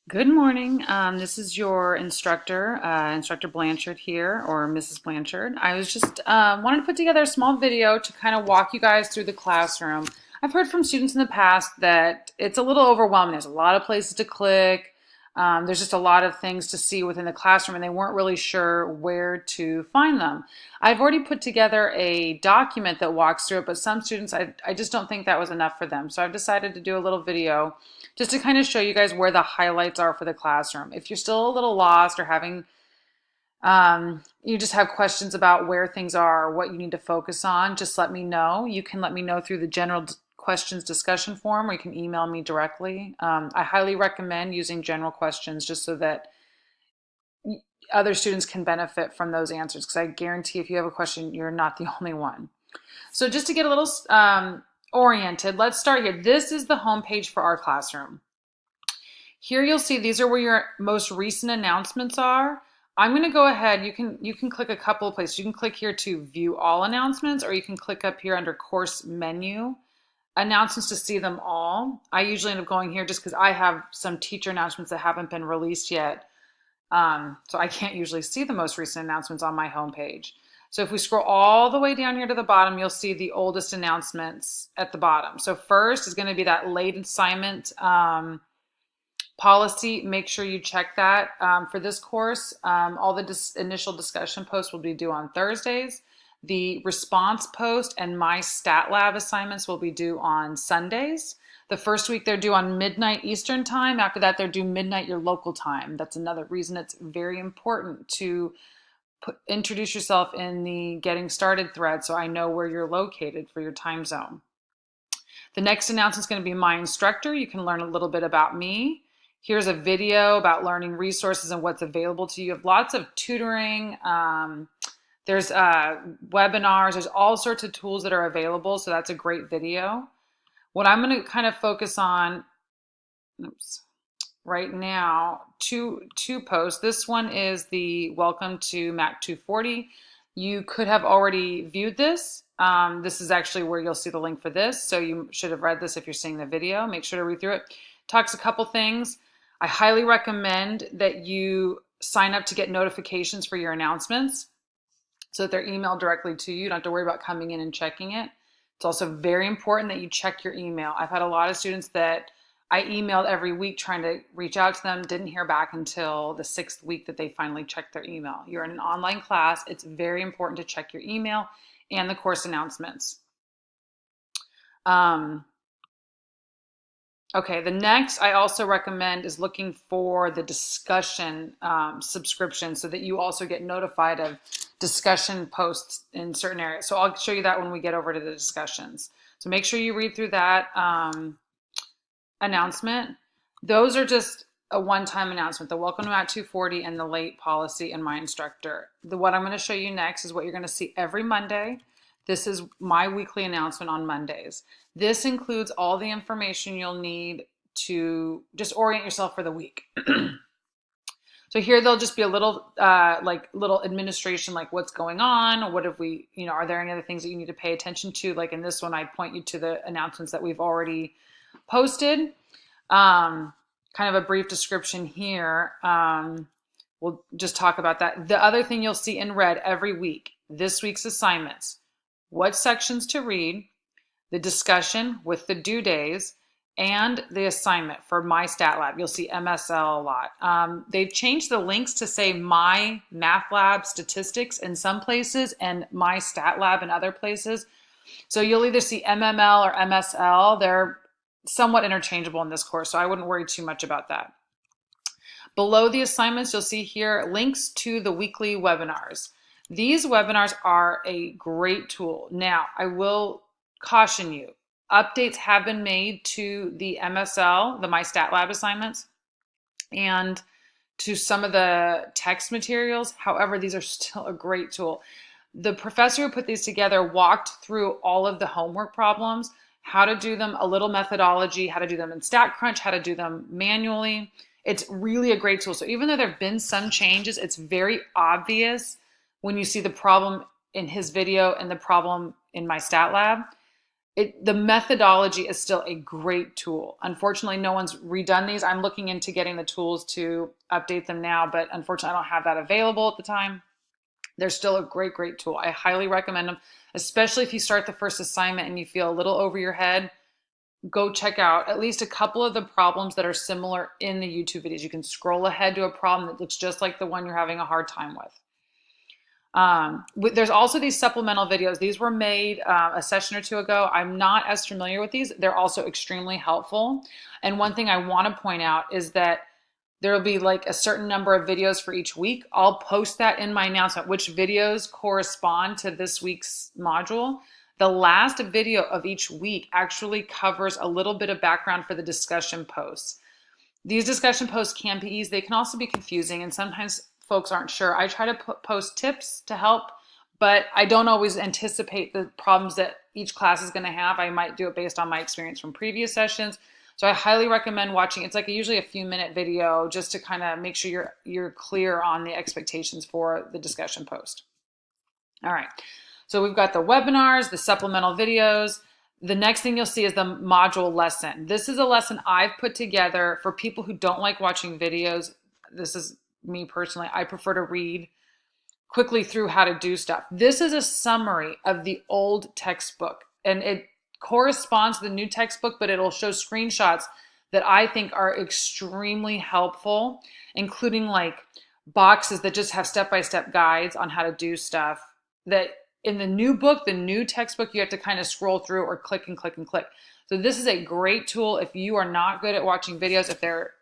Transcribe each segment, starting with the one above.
Good morning. This is your instructor, Instructor Blanchard here, or Mrs. Blanchard. I was just wanted to put together a small video to kind of walk you guys through the classroom. I've heard from students in the past that it's a little overwhelming. There's a lot of places to click. There's just a lot of things to see within the classroom, and they weren't really sure where to find them. I've already put together a document that walks through it, but some students, I just don't think that was enough for them. So I've decided to do a little video just to kind of show you guys where the highlights are for the classroom. If you're still a little lost or having, you just have questions about where things are, what you need to focus on, just let me know. You can let me know through the general questions discussion form, or you can email me directly. I highly recommend using general questions just so that other students can benefit from those answers, because I guarantee if you have a question, you're not the only one. So just to get a little oriented, let's start here. This is the home page for our classroom. Here you'll see these are where your most recent announcements are. I'm going to go ahead. You can click a couple of places. You can click here to view all announcements, or you can click up here under course menu announcements to see them all. I usually end up going here just because I have some teacher announcements that haven't been released yet. So I can't usually see the most recent announcements on my homepage. So if we scroll all the way down here to the bottom, you'll see the oldest announcements at the bottom. So first is going to be that late assignment policy. Make sure you check that for this course. All the initial discussion posts will be due on Thursdays. The response post and my stat lab assignments will be due on Sundays. The first week they're due on midnight Eastern time. After that, they're due midnight your local time. That's another reason it's very important to introduce yourself in the getting started thread so I know where you're located for your time zone. The next announcement is going to be my instructor. You can learn a little bit about me. Here's a video about learning resources and what's available to you. You have lots of tutoring. There's webinars. There's all sorts of tools that are available. So that's a great video. What I'm going to kind of focus on, right now, two posts. This one is the welcome to MAT240. You could have already viewed this. This is actually where you'll see the link for this. So you should have read this if you're seeing the video. Make sure to read through it. Talks a couple things. I highly recommend that you sign up to get notifications for your announcements so that they're emailed directly to you. You don't have to worry about coming in and checking it. It's also very important that you check your email. I've had a lot of students that I emailed every week trying to reach out to them, didn't hear back until the 6th week that they finally checked their email. You're in an online class. It's very important to check your email and the course announcements. Okay, the next I also recommend is looking for the discussion subscription so that you also get notified of discussion posts in certain areas. So I'll show you that when we get over to the discussions. So make sure you read through that announcement. Those are just a one-time announcement, the welcome to MAT240 and the late policy and my instructor. What I'm going to show you next is what you're going to see every Monday. This is my weekly announcement on Mondays. This includes all the information you'll need to just orient yourself for the week. So here there'll just be a little little administration, like what's going on, what have we, are there any other things that you need to pay attention to? Like in this one, I point you to the announcements that we've already posted. Kind of a brief description here. We'll just talk about that. The other thing you'll see in red every week, this week's assignments, what sections to read, the discussion with the due days, and the assignment for my stat lab. You'll see MSL a lot. They've changed the links to say my math lab statistics in some places and my stat lab in other places. So you'll either see MML or MSL. They're somewhat interchangeable in this course, so I wouldn't worry too much about that. Below the assignments, you'll see here links to the weekly webinars. These webinars are a great tool. Now, I will caution you, updates have been made to the MSL, the My Stat Lab assignments, and to some of the text materials. However, these are still a great tool. The professor who put these together walked through all of the homework problems, how to do them, a little methodology, how to do them in StatCrunch, how to do them manually. It's really a great tool. So even though there have been some changes, it's very obvious when you see the problem in his video and the problem in my stat lab. The methodology is still a great tool. Unfortunately, no one's redone these. I'm looking into getting the tools to update them now, but unfortunately, I don't have that available at the time. They're still a great, great tool. I highly recommend them, especially if you start the first assignment and you feel a little over your head. Go check out at least a couple of the problems that are similar in the YouTube videos. You can scroll ahead to a problem that looks just like the one you're having a hard time with. There's also these supplemental videos. These were made a session or two ago. I'm not as familiar with these. They're also extremely helpful. And one thing I want to point out is that there will be like a certain number of videos for each week. I'll post that in my announcement, which videos correspond to this week's module. The last video of each week actually covers a little bit of background for the discussion posts. These discussion posts can be easy. They can also be confusing, and sometimes folks aren't sure. I try to post tips to help, but I don't always anticipate the problems that each class is going to have. I might do it based on my experience from previous sessions. So I highly recommend watching. It's like usually a few minute video just to kind of make sure you're clear on the expectations for the discussion post. All right. So we've got the webinars, the supplemental videos. The next thing you'll see is the module lesson. This is a lesson I've put together for people who don't like watching videos. This is me personally. I prefer to read quickly through how to do stuff. This is a summary of the old textbook, and it corresponds to the new textbook, but it'll show screenshots that I think are extremely helpful, including like boxes that just have step-by-step guides on how to do stuff that in the new book, the new textbook, you have to kind of scroll through or click and click and click. So this is a great tool if you are not good at watching videos,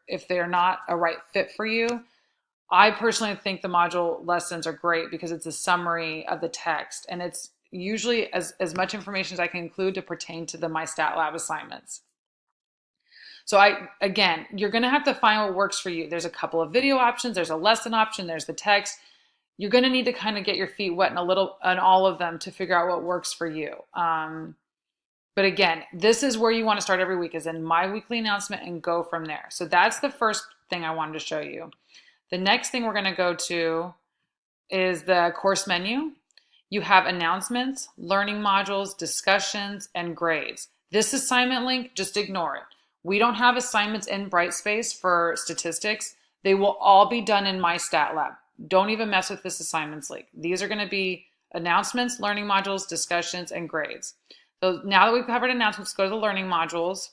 if they're not a right fit for you. I personally think the module lessons are great because it's a summary of the text, and it's usually as much information as I can include to pertain to the My Stat Lab assignments. So again, you're going to have to find what works for you. There's a couple of video options. There's a lesson option. There's the text. You're going to need to kind of get your feet wet in all of them to figure out what works for you. But again, this is where you want to start every week, is in my weekly announcement, and go from there. So that's the first thing I wanted to show you. The next thing we're going to go to is the course menu. You have announcements, learning modules, discussions, and grades. This assignment link, just ignore it. We don't have assignments in Brightspace for statistics. They will all be done in My Stat Lab. Don't even mess with this assignments link. These are going to be announcements, learning modules, discussions, and grades. So now that we've covered announcements, go to the learning modules.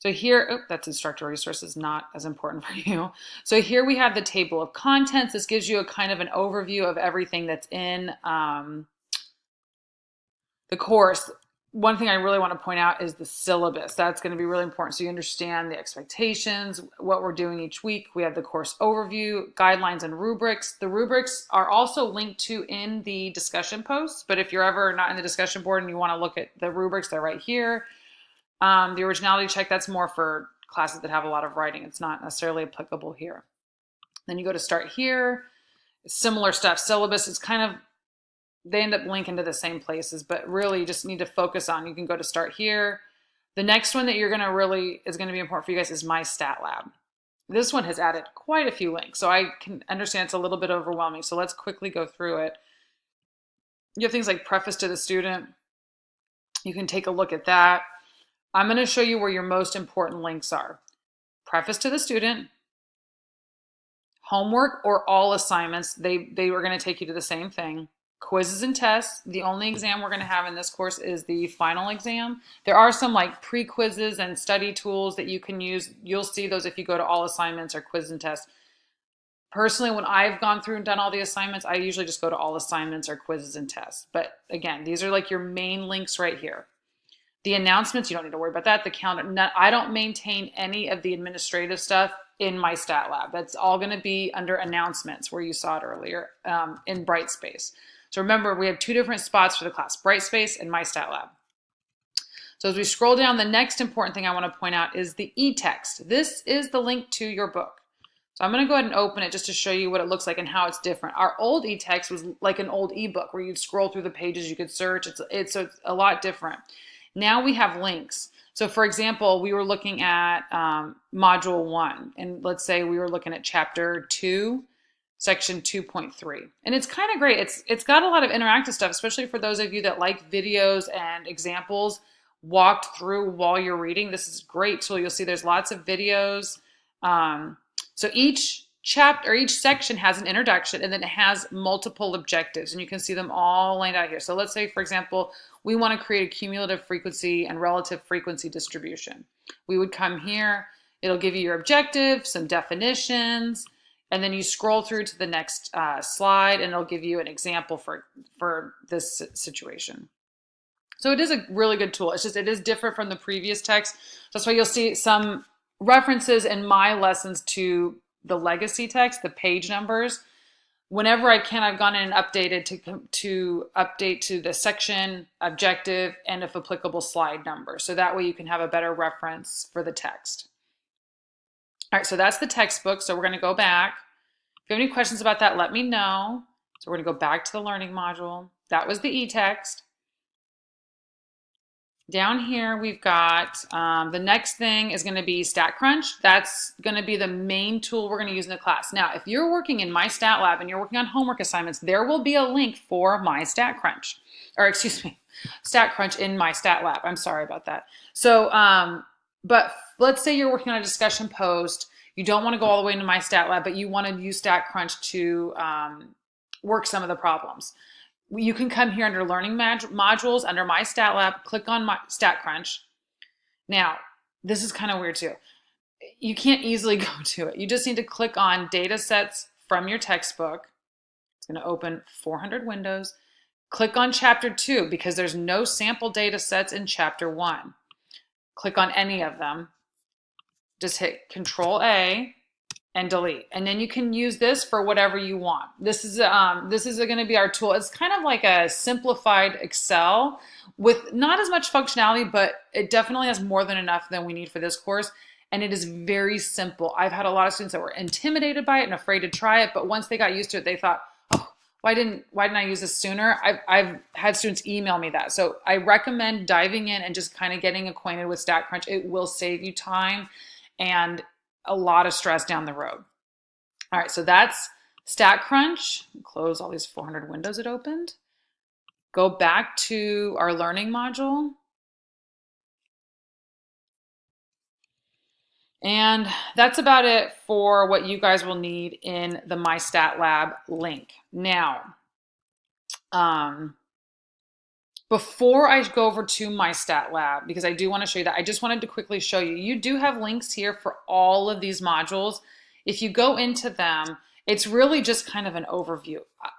So here, that's instructor resources, not as important for you. So here we have the table of contents. This gives you a kind of an overview of everything that's in the course. One thing I really want to point out is the syllabus. That's going to be really important so you understand the expectations, what we're doing each week. We have the course overview, guidelines, and rubrics. The rubrics are also linked to in the discussion posts, but if you're ever not in the discussion board and you want to look at the rubrics, they're right here. The originality check, that's more for classes that have a lot of writing. It's not necessarily applicable here. Then you go to start here. Similar stuff. Syllabus is kind of, they end up linking to the same places, but really you just need to focus on, you can go to start here. The next one that is going to be important for you guys is My Stat Lab. This one has added quite a few links, so I can understand it's a little bit overwhelming. So let's quickly go through it. You have things like preface to the student. You can take a look at that. I'm going to show you where your most important links are. Preface to the student, homework or all assignments, they are going to take you to the same thing. Quizzes and tests. The only exam we're going to have in this course is the final exam. There are some like pre-quizzes and study tools that you can use. You'll see those if you go to all assignments or quiz and tests. Personally, when I've gone through and done all the assignments, I usually just go to all assignments or quizzes and tests. But again, these are like your main links right here. The announcements, you don't need to worry about that. The calendar, I don't maintain any of the administrative stuff in My Stat Lab. That's all going to be under announcements where you saw it earlier in Brightspace. So remember, we have two different spots for the class, Brightspace and My Stat Lab. So as we scroll down, the next important thing I want to point out is the e-text. This is the link to your book. So I'm going to go ahead and open it just to show you what it looks like and how it's different. Our old e-text was like an old ebook where you'd scroll through the pages, you could search. It's a lot different. Now we have links. So for example, we were looking at module 1, and let's say we were looking at chapter 2. section 2.3. And it's kind of great. It's got a lot of interactive stuff, especially for those of you that like videos and examples walked through while you're reading. This is a great tool. You'll see there's lots of videos. So each chapter or each section has an introduction, and then it has multiple objectives, and you can see them all laid out here. So let's say, for example, we want to create a cumulative frequency and relative frequency distribution. We would come here, it'll give you your objective, some definitions, and then you scroll through to the next slide, and it'll give you an example for this situation. So it is a really good tool. It's just, it is different from the previous text. That's why you'll see some references in my lessons to the legacy text, the page numbers. Whenever I can, I've gone in and updated to update to the section, objective, and if applicable, slide number. So that way you can have a better reference for the text. All right, so that's the textbook. So we're going to go back. If you have any questions about that, let me know. So we're going to go back to the learning module. That was the e-text. Down here, we've got the next thing is going to be StatCrunch. That's going to be the main tool we're going to use in the class. Now, if you're working in My Stat Lab and you're working on homework assignments, there will be a link for My StatCrunch, or excuse me, StatCrunch in My Stat Lab. I'm sorry about that. So, but let's say you're working on a discussion post. You don't want to go all the way into My Stat Lab, but you want to use StatCrunch to work some of the problems. You can come here under Learning Modules, under My Stat Lab, click on My StatCrunch. Now, this is kind of weird too. You can't easily go to it. You just need to click on Data Sets from your textbook. It's going to open 400 windows. Click on Chapter 2 because there's no sample data sets in Chapter 1. Click on any of them. Just hit Control A and delete, and then you can use this for whatever you want. This is going to be our tool. It's kind of like a simplified Excel with not as much functionality, but it definitely has more than enough than we need for this course, and it is very simple. I've had a lot of students that were intimidated by it and afraid to try it, but once they got used to it, they thought, oh, why didn't I use this sooner? I've had students email me that. So I recommend diving in and just kind of getting acquainted with StatCrunch. It will save you time and a lot of stress down the road. All right, so that's StatCrunch. Close all these 400 windows it opened. Go back to our learning module. And that's about it for what you guys will need in the My Stat Lab link. Now, before I go over to My Stat Lab, because I do want to show you that, I just wanted to quickly show you, you do have links here for all of these modules. If you go into them, it's really just kind of an overview.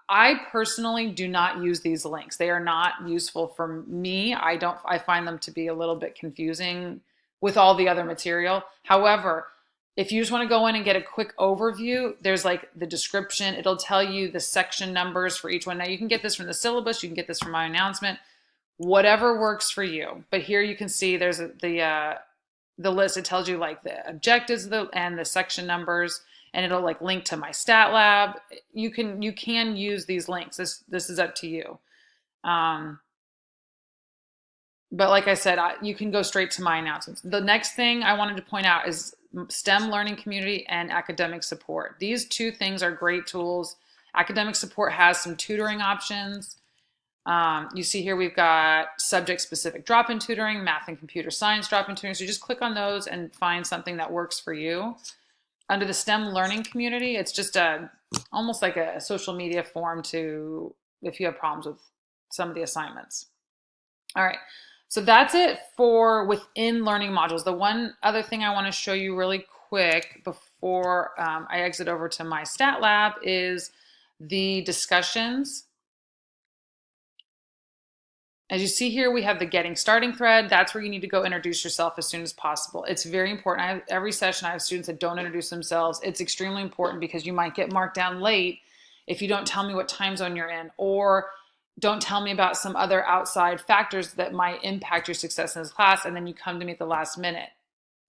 I personally do not use these links. They are not useful for me. I find them to be a little bit confusing with all the other material. However, if you just want to go in and get a quick overview, there's like the description. It'll tell you the section numbers for each one. Now you can get this from the syllabus. You can get this from my announcement. Whatever works for you. But here you can see there's the list. It tells you like the objectives and the section numbers, and it'll like link to My Stat Lab. You can use these links. This is up to you. But like I said, you can go straight to my announcements. The next thing I wanted to point out is STEM learning community and academic support. These two things are great tools. Academic support has some tutoring options. You see here we've got subject-specific drop-in tutoring, math and computer science drop-in tutoring. So you just click on those and find something that works for you. Under the STEM learning community, it's just almost like a social media forum to if you have problems with some of the assignments. All right, so that's it for within learning modules. The one other thing I want to show you really quick before I exit over to My Stat Lab is the discussions. As you see here, we have the getting starting thread. That's where you need to go introduce yourself as soon as possible. It's very important. Every session I have students that don't introduce themselves. It's extremely important because you might get marked down late if you don't tell me what time zone you're in, or don't tell me about some other outside factors that might impact your success in this class, and then you come to me at the last minute.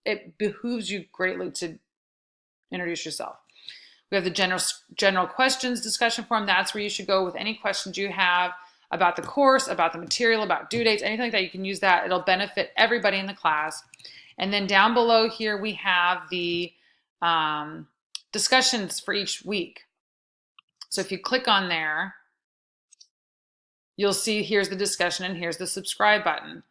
It behooves you greatly to introduce yourself. We have the general questions discussion forum. That's where you should go with any questions you have about the course, about the material, about due dates, anything like that. You can use that. It'll benefit everybody in the class. And then down below here, we have the discussions for each week. So if you click on there, you'll see here's the discussion and here's the subscribe button.